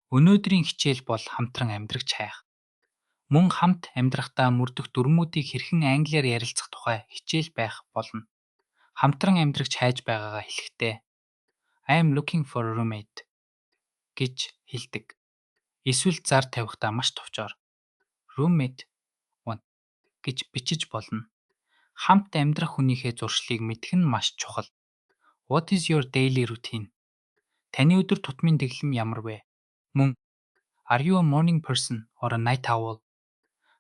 Өнөөдрийн хичээл бол хамтран амьдрах хайх. Мөн хамт амьдрахдаа мөрдөх дүрмүүдийг хэрхэн англиар ярилцах тухай хичээл байх болно. Хамтран амьдрах хайж байгаагаа хэлэхдээ I am looking for a roommate гэж хэлдэг. Эсвэл зар тавихдаа маш товчоор roommate want гэж бичиж болно. Хамт амьдрах хүнийхээ зуршлыг мэдэх нь маш чухал. What is your daily routine? Таны өдөр тутмын дэглэм ямар вэ? Мөн Are you a morning person or a night owl?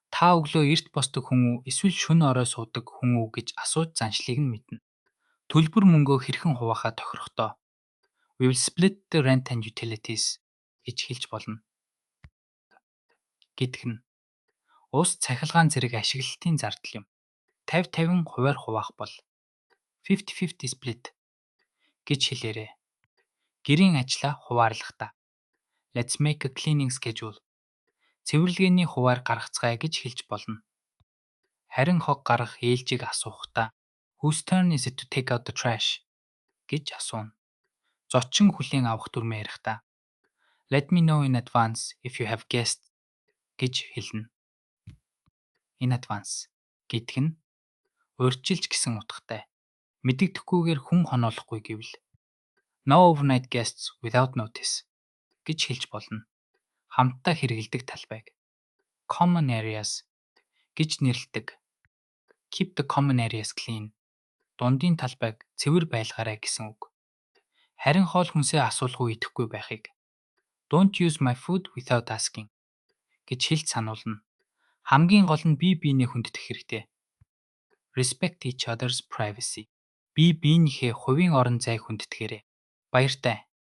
Та өглөө эрт босдог хүн үү эсвэл шөнө орой суудаг хүн үү гэж асууж заншлыг нь мэднэ. Төлбөр мөнгөө хэрхэн хуваахаа тохирохдоо We will split the rent and utilities гэж хэлж болно. Гэдг нь ус цахилгаан зэрэг ашиглалтын зардал юм. 50-50 хувиар хуваах бол 50-50 split гэж хэлээрэй. Гэрийн ажлаа хуваарлахдаа Let's make a cleaning schedule. Цэвэрлэгээний хуваар гаргацгаая гэж хэлж болно. Харин хог гарах ээлжийг асуухдаа Whose turn is it to take out the trash гэж асууна. Зочин хүлээн авах дүрмээр ярихдаа Let me know in advance if you have guests гэж хэлнэ. In advance гэдг нь урьдчилж гэсэн утгатай. Мэдэгдэхгүйгээр хүн хоноолохгүй гэвэл No overnight guests without notice гэж хэлж болно. Хамтдаа хэрэгэлдэг талбайг Common areas гэж нэрлэдэг. Keep the common areas clean. Дундын талбайг цэвэр байлгаарай гэсэн үг. Харин хоол хүнсээ асуулгүй идэхгүй байхыг Don't use my food without asking гэж хэлж сануулна. Хамгийн гол нь бие биенээ хүндэх хэрэгтэй. Respect each other's privacy. Бие биенийхээ хувийн орон зайг хүндэтгээрэй. Баяртай.